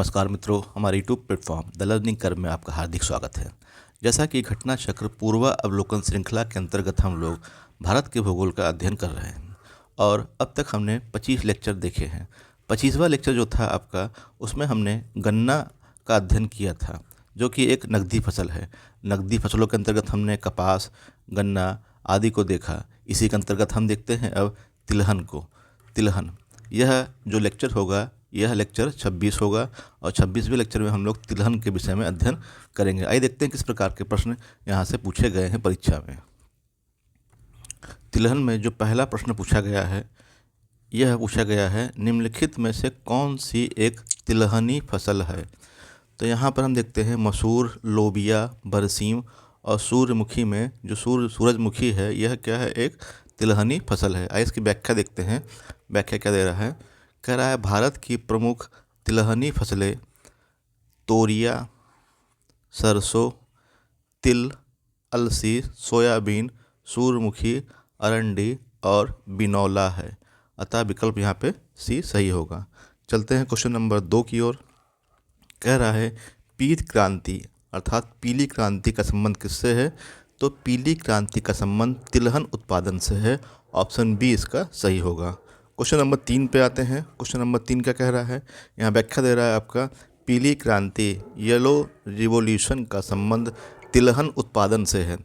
नमस्कार मित्रों, हमारे YouTube platform the learning curve में आपका हार्दिक स्वागत है। जैसा कि घटना चक्र पूर्वावलोकन श्रृंखला के अंतर्गत हम लोग भारत के भूगोल का अध्ययन कर रहे हैं और अब तक हमने 25 लेक्चर देखे हैं। 25वां लेक्चर जो था आपका, उसमें हमने गन्ना का अध्ययन किया था, जो कि एक नकदी फसल है। नकदी फसलों के अंतर्गत हमने कपास, गन्ना आदि को देखा। इसी के अंतर्गत हम देखते हैं अब तिलहन को। तिलहन, यह जो लेक्चर होगा, यह लेक्चर 26 होगा और 26वें लेक्चर में हम लोग तिलहन के विषय में अध्ययन करेंगे। आइए देखते हैं किस प्रकार के प्रश्न यहाँ से पूछे गए हैं परीक्षा में। तिलहन में जो पहला प्रश्न पूछा गया है, यह पूछा गया है, निम्नलिखित में से कौन सी एक तिलहनी फसल है। तो यहाँ पर हम देखते हैं मसूर, लोबिया, बरसीम और सूर्यमुखी में जो सूरजमुखी है, यह क्या है, एक तिलहनी फसल है। आइए इसकी व्याख्या देखते हैं। व्याख्या क्या दे रहा है, कह रहा है भारत की प्रमुख तिलहनी फसलें तोरिया, सरसों, तिल, अलसी, सोयाबीन, सूरजमुखी, अरंडी और बिनौला है। अतः विकल्प यहाँ पे सी सही होगा। चलते हैं क्वेश्चन नंबर 2 की ओर। कह रहा है पीत क्रांति अर्थात पीली क्रांति का संबंध किससे है। तो पीली क्रांति का संबंध तिलहन उत्पादन से है। ऑप्शन बी इसका सही होगा। क्वेश्चन नंबर 3 पे आते हैं। क्वेश्चन नंबर 3 क्या कह रहा है, यहाँ व्याख्या दे रहा है आपका, पीली क्रांति येलो रिवॉल्यूशन का संबंध तिलहन उत्पादन से है।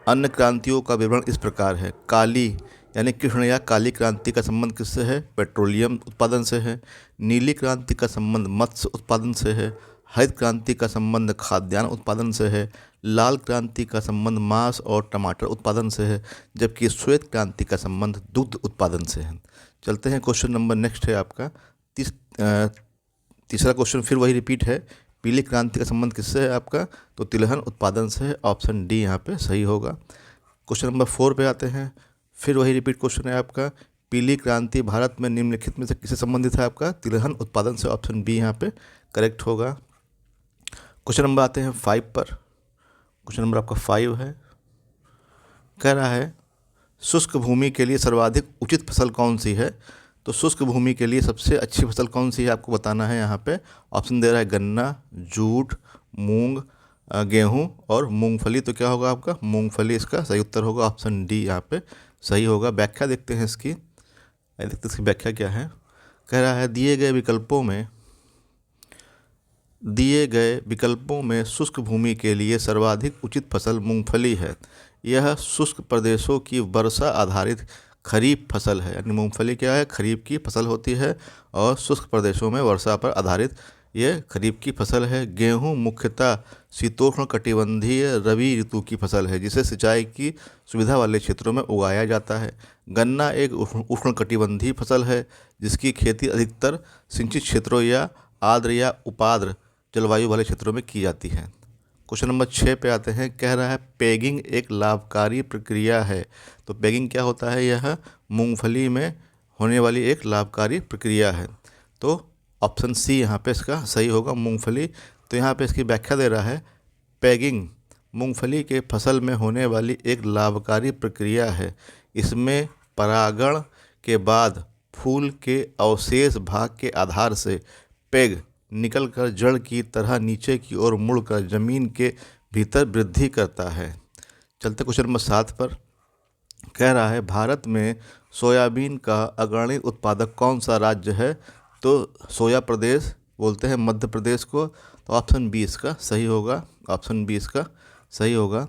अन्य क्रांतियों का विवरण इस प्रकार है। काली यानी कृष्ण या काली क्रांति का संबंध किससे है, पेट्रोलियम उत्पादन से है। नीली क्रांति का संबंध मत्स्य उत्पादन से है। हरित क्रांति का संबंध खाद्यान्न उत्पादन से है। लाल क्रांति का संबंध मांस और टमाटर उत्पादन से है, जबकि श्वेत क्रांति का संबंध दुग्ध उत्पादन से है। चलते हैं क्वेश्चन नंबर नेक्स्ट है आपका तीसरा क्वेश्चन फिर वही रिपीट है। पीली क्रांति का संबंध किससे है आपका, तो तिलहन उत्पादन से है। ऑप्शन डी यहाँ पे सही होगा। क्वेश्चन नंबर 4 पे आते हैं। फिर वही रिपीट क्वेश्चन है आपका, पीली क्रांति भारत में निम्नलिखित में से किससे संबंधित है आपका, तिलहन उत्पादन से। ऑप्शन बी यहाँ पे करेक्ट होगा। क्वेश्चन नंबर आते हैं 5 पर। क्वेश्चन नंबर आपका 5 है। कह रहा है शुष्क भूमि के लिए सर्वाधिक उचित फसल कौन सी है। तो शुष्क भूमि के लिए सबसे अच्छी फसल कौन सी है आपको बताना है। यहाँ पे ऑप्शन दे रहा है गन्ना, जूट, मूंग, गेहूं और मूंगफली। तो क्या होगा आपका, मूंगफली इसका सही उत्तर होगा। ऑप्शन डी यहाँ पे सही होगा। व्याख्या देखते हैं इसकी। देखते हैं इसकी व्याख्या क्या है। कह रहा है दिए गए विकल्पों में शुष्क भूमि के लिए सर्वाधिक उचित फसल मूंगफली है। यह शुष्क प्रदेशों की वर्षा आधारित खरीफ फसल है। यानी मूंगफली क्या है, खरीफ की फसल होती है और शुष्क प्रदेशों में वर्षा पर आधारित ये खरीफ की फसल है। गेहूं मुख्यतः शीतोष्ण कटिबंधीय रबी ऋतु की फसल है, जिसे सिंचाई की सुविधा वाले क्षेत्रों में उगाया जाता है। गन्ना एक उष्ण कटिबंधीय फसल है, जिसकी खेती अधिकतर सिंचित क्षेत्रों या आर्द्र या उपाद्र जलवायु वाले क्षेत्रों में की जाती है। क्वेश्चन नंबर 6 पे आते हैं। कह रहा है पैगिंग एक लाभकारी प्रक्रिया है। तो पैगिंग क्या होता है, यह मूंगफली में होने वाली एक लाभकारी प्रक्रिया है। तो ऑप्शन सी यहाँ पे इसका सही होगा, मूंगफली। तो यहाँ पे इसकी व्याख्या दे रहा है, पैगिंग मूंगफली के फसल में होने वाली एक लाभकारी प्रक्रिया है। इसमें परागण के बाद फूल के अवशेष भाग के आधार से पैग निकलकर जड़ की तरह नीचे की ओर मुड़कर जमीन के भीतर वृद्धि करता है। चलते क्वेश्चन नंबर 7 पर। कह रहा है भारत में सोयाबीन का अग्रणी उत्पादक कौन सा राज्य है। तो सोया प्रदेश बोलते हैं मध्य प्रदेश को। तो ऑप्शन बी इसका सही होगा। ऑप्शन बी इसका सही होगा।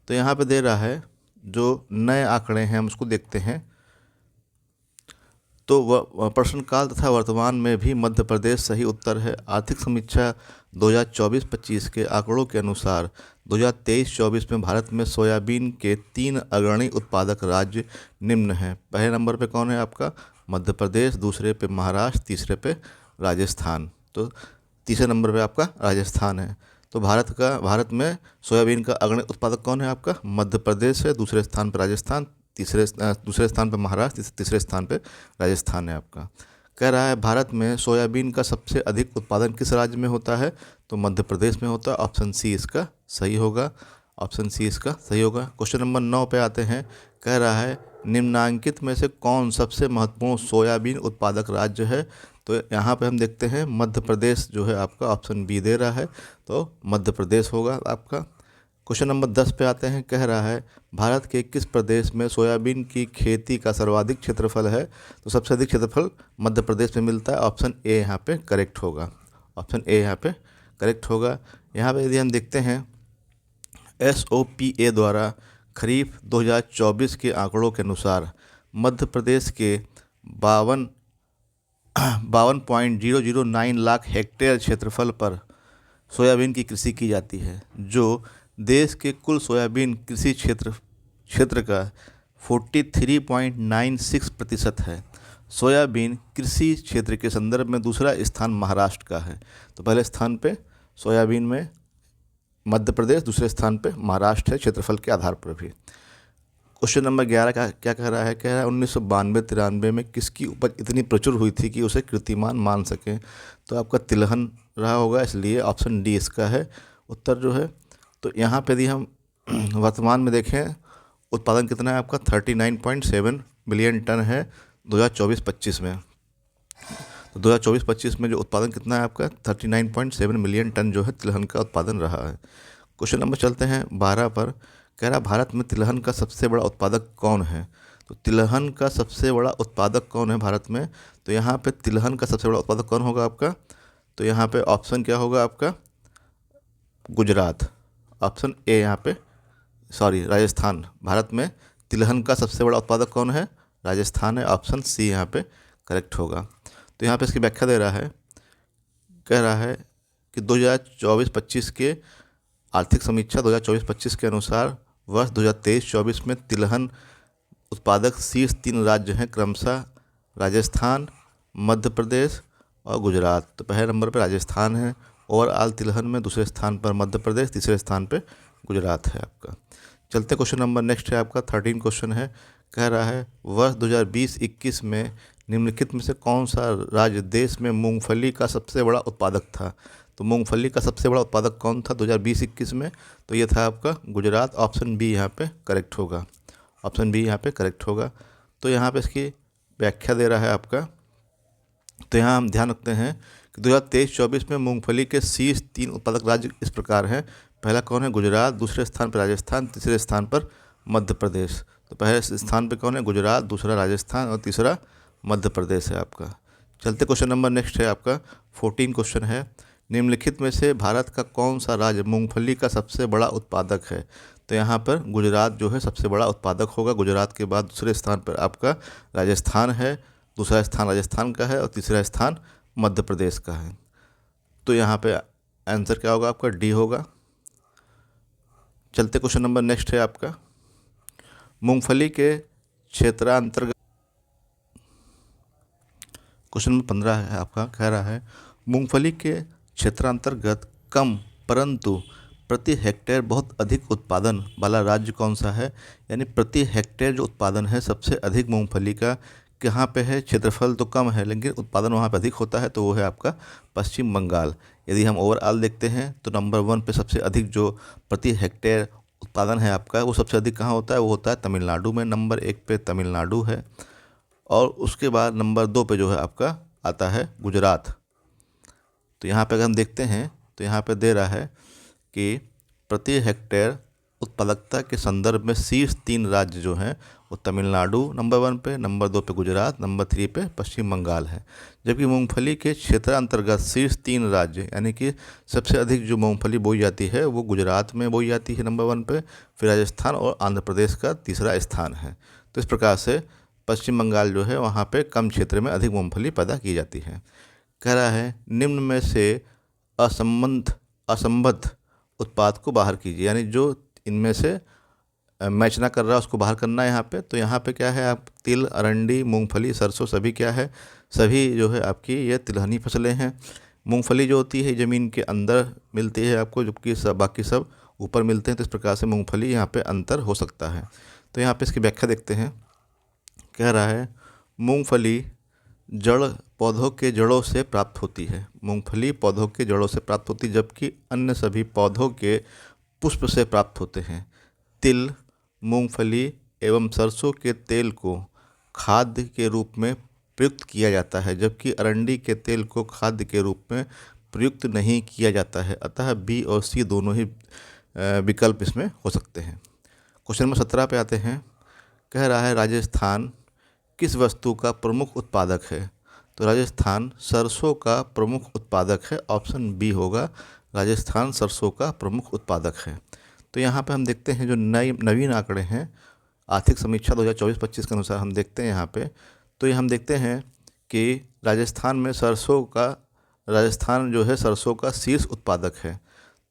तो यहाँ पे दे रहा है जो नए आंकड़े हैं हम उसको देखते हैं। तो प्रश्नकाल तथा वर्तमान में भी मध्य प्रदेश सही उत्तर है। आर्थिक समीक्षा 2024-25 के आंकड़ों के अनुसार 2023-24 में भारत में सोयाबीन के 3 अग्रणी उत्पादक राज्य निम्न हैं। पहले नंबर पे कौन है आपका, मध्य प्रदेश, दूसरे पे महाराष्ट्र, तीसरे पे राजस्थान। तो तीसरे नंबर पे आपका राजस्थान है। तो भारत में सोयाबीन का अग्रणी उत्पादक कौन है आपका, मध्य प्रदेश है, दूसरे स्थान पर राजस्थान, दूसरे स्थान पर महाराष्ट्र, तीसरे स्थान पे राजस्थान है आपका। कह रहा है भारत में सोयाबीन का सबसे अधिक उत्पादन किस राज्य में होता है। तो मध्य प्रदेश में होता है। ऑप्शन सी इसका सही होगा। ऑप्शन सी इसका सही होगा। क्वेश्चन नंबर 9 पे आते हैं। कह रहा है निम्नांकित में से कौन सबसे महत्वपूर्ण सोयाबीन उत्पादक राज्य है। तो यहाँ पे हम देखते हैं मध्य प्रदेश जो है आपका ऑप्शन बी दे रहा है, तो मध्य प्रदेश होगा आपका। क्वेश्चन नंबर 10 पे आते हैं। कह रहा है भारत के किस प्रदेश में सोयाबीन की खेती का सर्वाधिक क्षेत्रफल है? तो सबसे अधिक क्षेत्रफल मध्य प्रदेश में मिलता है। ऑप्शन ए यहाँ पे करेक्ट होगा। ऑप्शन ए यहाँ पे करेक्ट होगा। यहाँ पे यदि हम देखते हैं SOPA द्वारा खरीफ 2024 के आंकड़ों के अनुसार मध्य प्रदेश के 52.009 लाख हेक्टेयर क्षेत्रफल पर सोयाबीन की कृषि की जाती है, जो देश के कुल सोयाबीन कृषि क्षेत्र का 43.96% है। सोयाबीन कृषि क्षेत्र के संदर्भ में दूसरा स्थान महाराष्ट्र का है। तो पहले स्थान पे सोयाबीन में मध्य प्रदेश, दूसरे स्थान पे महाराष्ट्र है क्षेत्रफल के आधार पर भी। क्वेश्चन नंबर 11 का क्या कह रहा है? कह रहा है 1992-93 में किसकी उपज इतनी प्रचुर हुई थी कि उसे कीर्तिमान मान सकें? तो आपका तिलहन रहा होगा, इसलिए ऑप्शन डी इसका है उत्तर जो है। तो यहाँ पे यदि हम वर्तमान में देखें, उत्पादन कितना है आपका? 39.7 मिलियन टन है 2024-25 में। तो 2024-25 में जो उत्पादन कितना है आपका? 39.7 मिलियन टन जो है तिलहन का उत्पादन रहा है। क्वेश्चन नंबर चलते हैं 12 पर। कह रहा भारत में तिलहन का सबसे बड़ा उत्पादक कौन है? तो तिलहन का सबसे बड़ा उत्पादक कौन है भारत में? तो यहाँ पे तिलहन का सबसे बड़ा उत्पादक कौन होगा आपका? तो यहाँ पे ऑप्शन क्या होगा आपका? गुजरात। ऑप्शन ए यहाँ पे, सॉरी राजस्थान। भारत में तिलहन का सबसे बड़ा उत्पादक कौन है? राजस्थान है। ऑप्शन सी यहाँ पे करेक्ट होगा। तो यहाँ पे इसकी व्याख्या दे रहा है। कह रहा है कि 2024-25 के आर्थिक समीक्षा 2024-25 के अनुसार वर्ष 2023-24 में तिलहन उत्पादक शीर्ष 3 राज्य हैं, क्रमशः राजस्थान, मध्य प्रदेश और गुजरात। तो पहले नंबर पर राजस्थान है ओवरऑल तिलहन में, दूसरे स्थान पर मध्य प्रदेश, तीसरे स्थान पर गुजरात है आपका। चलते क्वेश्चन नंबर नेक्स्ट है आपका 13 क्वेश्चन है। कह रहा है वर्ष 2020-21 में निम्नलिखित में से कौन सा राज्य देश में मूंगफली का सबसे बड़ा उत्पादक था? तो मूंगफली का सबसे बड़ा उत्पादक कौन था 2020-21 में? तो ये था आपका गुजरात। ऑप्शन बी यहाँ पे करेक्ट होगा। ऑप्शन बी यहाँ पे करेक्ट होगा। तो यहाँ पे इसकी व्याख्या दे रहा है आपका। तो यहाँ हम ध्यान रखते हैं कि 2023-24 में मूंगफली के शीर्ष 3 उत्पादक राज्य इस प्रकार हैं। पहला कौन है? गुजरात, दूसरे स्थान पर राजस्थान, तीसरे स्थान पर मध्य प्रदेश। तो पहले स्थान पे कौन है? गुजरात, दूसरा राजस्थान और तीसरा मध्य प्रदेश है आपका। चलते क्वेश्चन नंबर नेक्स्ट है आपका 14 क्वेश्चन है। निम्नलिखित में से भारत का कौन सा राज्य मूंगफली का सबसे बड़ा उत्पादक है? तो यहाँ पर गुजरात जो है सबसे बड़ा उत्पादक होगा। गुजरात के बाद दूसरे स्थान पर आपका राजस्थान है, दूसरा स्थान राजस्थान का है और तीसरा स्थान मध्य प्रदेश का है। तो यहाँ पे आंसर क्या होगा आपका? डी होगा। चलते क्वेश्चन नंबर नेक्स्ट है आपका मूंगफली के क्षेत्रांतर्गत। क्वेश्चन नंबर 15 है आपका। कह रहा है मूंगफली के क्षेत्रांतर्गत कम परंतु प्रति हेक्टेयर बहुत अधिक उत्पादन वाला राज्य कौन सा है? यानी प्रति हेक्टेयर जो उत्पादन है सबसे अधिक मूंगफली का कहाँ पे है? क्षेत्रफल तो कम है लेकिन उत्पादन वहाँ पे अधिक होता है, तो वो है आपका पश्चिम बंगाल। यदि हम ओवरऑल देखते हैं तो नंबर 1 पे सबसे अधिक जो प्रति हेक्टेयर उत्पादन है आपका, वो सबसे अधिक कहाँ होता है? वो होता है तमिलनाडु में। नंबर 1 पे तमिलनाडु है और उसके बाद नंबर 2 पे जो है आपका आता है गुजरात। तो यहाँ पे अगर हम देखते हैं तो यहाँ पे दे रहा है कि प्रति हेक्टेयर उत्पादकता के संदर्भ में शीर्ष 3 राज्य जो हैं वो तमिलनाडु नंबर 1 पे, नंबर 2 पे गुजरात, नंबर 3 पे पश्चिम बंगाल है। जबकि मूंगफली के क्षेत्रांतर्गत शीर्ष 3 राज्य यानी कि सबसे अधिक जो मूंगफली बोई जाती है वो गुजरात में बोई जाती है नंबर 1 पे, फिर राजस्थान और आंध्र प्रदेश का तीसरा स्थान है। तो इस प्रकार से पश्चिम बंगाल जो है वहाँ पे कम क्षेत्र में अधिक मूंगफली पैदा की जाती है। कह रहा है निम्न में से असंबद्ध उत्पाद को बाहर कीजिए, यानी जो इनमें से मैच ना कर रहा है उसको बाहर करना है यहाँ पे। तो यहाँ पे क्या है? आप तिल, अरंडी, मूंगफली, सरसों सभी क्या है? सभी जो है आपकी ये तिलहनी फसलें हैं। मूंगफली जो होती है ज़मीन के अंदर मिलती है आपको, जबकि बाकी सब ऊपर मिलते हैं। तो इस प्रकार से मूंगफली यहाँ पे अंतर हो सकता है। तो यहाँ पे इसकी व्याख्या देखते हैं। कह रहा है मूंगफली जड़ पौधों के जड़ों से प्राप्त होती है। मूंगफली पौधों के जड़ों से प्राप्त होती है, जबकि अन्य सभी पौधों के पुष्प से प्राप्त होते हैं। तिल, मूंगफली एवं सरसों के तेल को खाद्य के रूप में प्रयुक्त किया जाता है, जबकि अरंडी के तेल को खाद्य के रूप में प्रयुक्त नहीं किया जाता है। अतः बी और सी दोनों ही विकल्प इसमें हो सकते हैं। क्वेश्चन नंबर 17 पे आते हैं। कह रहा है राजस्थान किस वस्तु का प्रमुख उत्पादक है? तो राजस्थान सरसों का प्रमुख उत्पादक है। ऑप्शन बी होगा, राजस्थान सरसों का प्रमुख उत्पादक है। तो यहाँ पे हम देखते हैं जो नए नवीन आंकड़े हैं आर्थिक समीक्षा 2024-25 के अनुसार हम देखते हैं यहाँ पे, तो ये हम देखते हैं कि राजस्थान में राजस्थान जो है सरसों का शीर्ष उत्पादक है।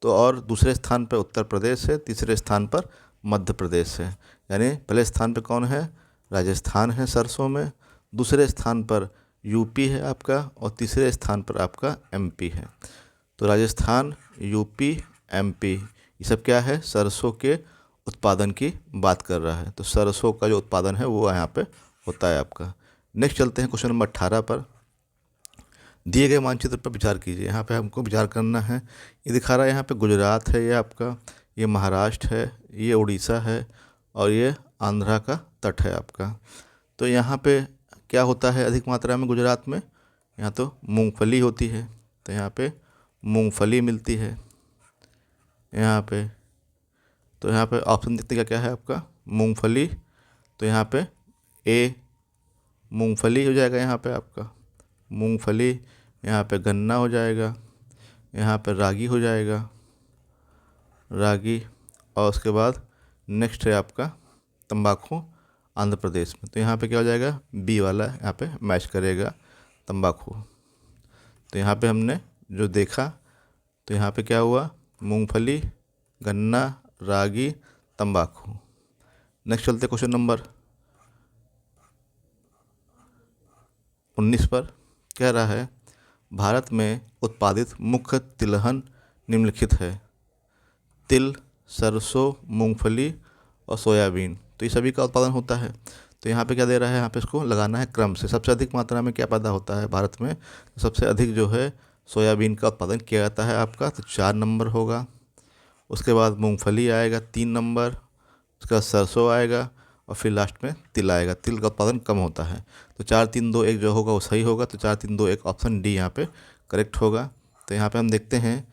तो और दूसरे स्थान पर उत्तर प्रदेश है, तीसरे स्थान पर मध्य प्रदेश है। यानी पहले स्थान पे कौन है? राजस्थान है सरसों में, दूसरे स्थान पर यूपी है आपका, और तीसरे स्थान पर आपका एमपी है। तो राजस्थान, यूपी, एमपी ये सब क्या है? सरसों के उत्पादन की बात कर रहा है। तो सरसों का जो उत्पादन है वो यहाँ पे होता है आपका। नेक्स्ट चलते हैं क्वेश्चन नंबर 18 पर। दिए गए मानचित्र पर विचार कीजिए। यहाँ पे हमको विचार करना है। ये दिखा रहा है यहाँ पे गुजरात है, ये आपका, ये महाराष्ट्र है, ये उड़ीसा है, और ये आंध्रा का तट है आपका। तो यहाँ पे क्या होता है अधिक मात्रा में गुजरात में? यहाँ तो मूंगफली होती है, तो यहाँ पे मूंगफली मिलती है यहाँ पे। तो यहाँ पे ऑप्शन देखते क्या क्या है आपका? मूंगफली। तो यहाँ पे ए मूंगफली हो जाएगा यहाँ पे आपका, मूंगफली। यहाँ पे गन्ना हो जाएगा, यहाँ पे रागी हो जाएगा, रागी। और उसके बाद नेक्स्ट है आपका तंबाकू, आंध्र प्रदेश में। तो यहाँ पे क्या हो जाएगा? बी वाला यहाँ पे मैच करेगा, तंबाकू। तो यहाँ पे हमने जो देखा, तो यहाँ पे क्या हुआ? मूंगफली, गन्ना, रागी, तंबाकू। नेक्स्ट चलते क्वेश्चन नंबर 19 पर। कह रहा है भारत में उत्पादित मुख्य तिलहन निम्नलिखित है: तिल, सरसों, मूंगफली और सोयाबीन। तो ये सभी का उत्पादन होता है। तो यहाँ पे क्या दे रहा है? यहाँ पे इसको लगाना है क्रम से। सबसे अधिक मात्रा में क्या पैदा होता है भारत में? सबसे अधिक जो है सोयाबीन का उत्पादन किया जाता है आपका, तो 4 नंबर होगा। उसके बाद मूंगफली आएगा 3 नंबर, उसके बाद सरसों आएगा, और फिर लास्ट में तिल आएगा। तिल का उत्पादन कम होता है। तो 4 3 2 1 जो होगा वो सही होगा। तो 4 3 2 1 ऑप्शन डी यहाँ पे करेक्ट होगा। तो यहाँ पे हम देखते हैं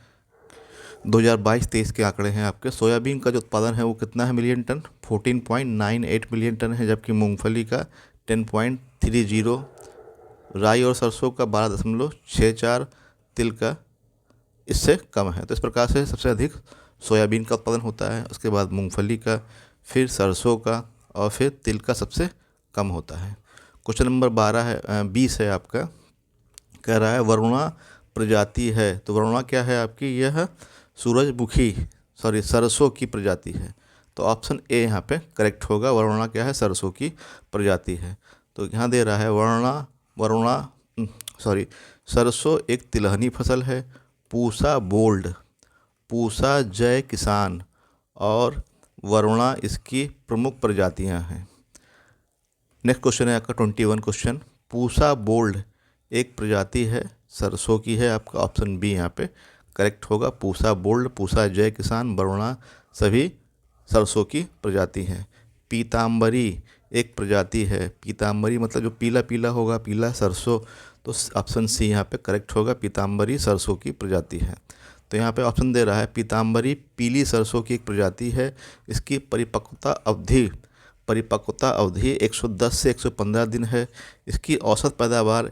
2022-23 के आंकड़े हैं आपके। सोयाबीन का जो उत्पादन है वो कितना है मिलियन टन? 14.98 मिलियन टन है, जबकि मूंगफली का 10.30, राई और सरसों का 12.64, तिल का इससे कम है। तो इस प्रकार से सबसे अधिक सोयाबीन का उत्पादन होता है, उसके बाद मूंगफली का, फिर सरसों का, और फिर तिल का सबसे कम होता है। क्वेश्चन नंबर 20 है आपका। कह रहा है वरुणा प्रजाति है। तो वरुणा क्या है आपकी? यह सूरजमुखी सरसों की प्रजाति है। तो ऑप्शन ए यहाँ पे करेक्ट होगा। वरुणा क्या है? सरसों की प्रजाति है। तो यहाँ दे रहा है सरसों एक तिलहनी फसल है। पूसा बोल्ड, पूसा जय किसान और वरुणा इसकी प्रमुख प्रजातियां हैं। नेक्स्ट क्वेश्चन है आपका 21 क्वेश्चन। पूसा बोल्ड एक प्रजाति है, सरसों की है आपका। ऑप्शन बी यहाँ पे करेक्ट होगा। पूसा बोल्ड, पूसा जय किसान, वरुणा सभी सरसों की प्रजाति हैं। पीताम्बरी एक प्रजाति है। पीताम्बरी मतलब जो पीला पीला होगा, पीला सरसों। तो ऑप्शन सी यहाँ पे करेक्ट होगा। पीताम्बरी सरसों की प्रजाति है। तो यहाँ पे ऑप्शन दे रहा है पीताम्बरी पीली सरसों की एक प्रजाति है। इसकी परिपक्वता अवधि 110 से 115 दिन है। इसकी औसत पैदावार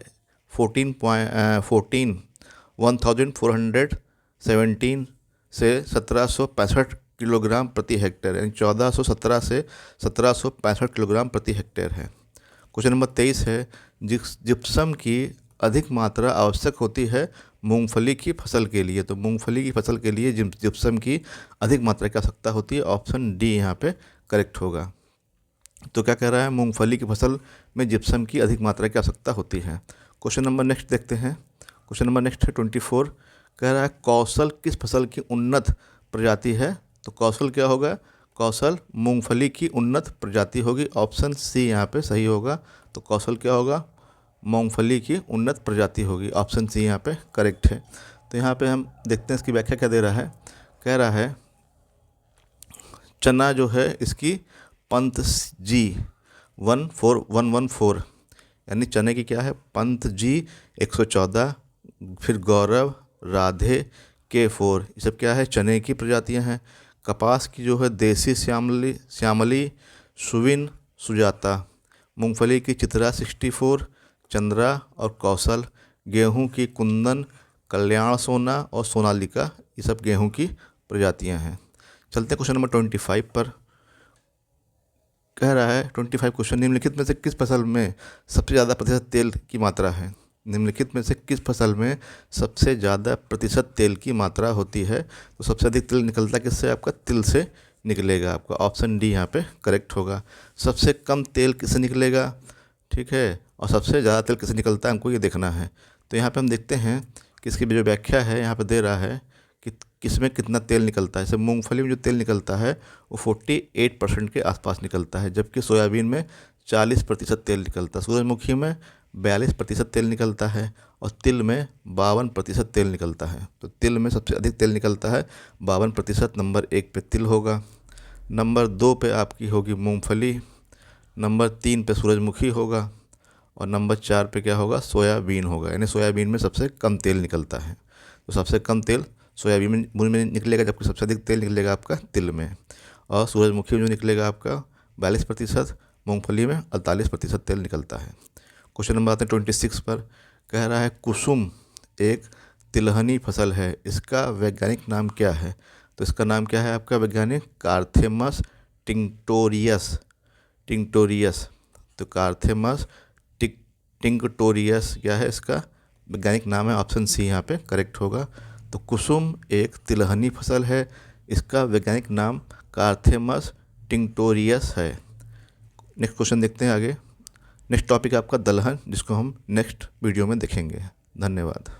1417 से 1765 किलोग्राम प्रति हेक्टेयर, यानी 1417 से 1765 किलोग्राम प्रति हेक्टेयर है। क्वेश्चन नंबर 23 है जिप्सम की अधिक मात्रा आवश्यक होती है मूंगफली की फसल के लिए। तो मूंगफली की फसल के लिए जिप्सम की अधिक मात्रा की आवश्यकता होती है। ऑप्शन डी यहाँ पे करेक्ट होगा। तो क्या कह रहा है? मूंगफली की फसल में जिप्सम की अधिक मात्रा की आवश्यकता होती है। क्वेश्चन नंबर नेक्स्ट देखते हैं। क्वेश्चन नंबर नेक्स्ट है 24। कह रहा है कौशल किस फसल की उन्नत प्रजाति है? तो कौशल क्या होगा? कौशल मूंगफली की उन्नत प्रजाति होगी। ऑप्शन सी यहाँ पे सही होगा। तो कौशल क्या होगा? मूंगफली की उन्नत प्रजाति होगी। ऑप्शन सी यहाँ पे करेक्ट है। तो यहाँ पे हम देखते हैं इसकी व्याख्या क्या दे रहा है। कह रहा है चना जो है इसकी पंत जी 14114 यानी चने की क्या है, पंत जी 114, फिर गौरव, राधे, K4, ये सब क्या है, चने की प्रजातियां हैं। कपास की जो है देसी श्यामली, सुविन, सुजाता। मूंगफली की चित्रा 64, चंद्रा और कौशल। गेहूं की कुंदन, कल्याण सोना और सोनालिका, ये सब गेहूं की प्रजातियां हैं। चलते हैं क्वेश्चन नंबर 25 पर। कह रहा है 25 क्वेश्चन, निम्नलिखित में से किस फसल में सबसे ज़्यादा प्रतिशत तेल की मात्रा है। निम्नलिखित में से किस फसल में सबसे ज़्यादा प्रतिशत तेल की मात्रा होती है। तो सबसे अधिक तेल निकलता किससे, आपका तिल से निकलेगा। आपका ऑप्शन डी यहाँ पे करेक्ट होगा। सबसे कम तेल किससे निकलेगा, ठीक है, और सबसे ज़्यादा तेल किससे निकलता है, हमको ये देखना है। तो यहाँ पे हम देखते हैं कि इसकी जो व्याख्या है यहाँ पे दे रहा है कि किसमें कितना तेल निकलता है। जैसे मूंगफली में जो तेल निकलता है वो 48% के आसपास निकलता है, जबकि सोयाबीन में 40% तेल निकलता है, सूरजमुखी में 42% तेल निकलता है और तिल में 52% तेल निकलता है। तो तिल में सबसे अधिक तेल निकलता है 52%। नंबर 1 पे तिल होगा, नंबर 2 पे आपकी होगी मूंगफली, नंबर 3 पे सूरजमुखी होगा और नंबर 4 पे क्या होगा, सोयाबीन होगा। यानी सोयाबीन में सबसे कम तेल निकलता है। तो सबसे कम तेल सोयाबीन में निकलेगा, जबकि सबसे अधिक तेल निकलेगा आपका तिल में। और सूरजमुखी में जो निकलेगा आपका 42%, मूंगफली में 48% तेल निकलता है। क्वेश्चन नंबर आते हैं 26 पर। कह रहा है कुसुम एक तिलहनी फसल है, इसका वैज्ञानिक नाम क्या है। तो इसका नाम क्या है आपका वैज्ञानिक, कार्थेमस टिंक्टोरियस। तो कार्थेमस टिंक्टोरियस क्या है इसका वैज्ञानिक नाम है, ऑप्शन सी यहाँ पे करेक्ट होगा। तो कुसुम एक तिलहनी फसल है, इसका वैज्ञानिक नाम कार्थेमस टिंक्टोरियस है। नेक्स्ट क्वेश्चन देखते हैं आगे। नेक्स्ट टॉपिक आपका दलहन, जिसको हम नेक्स्ट वीडियो में देखेंगे। धन्यवाद।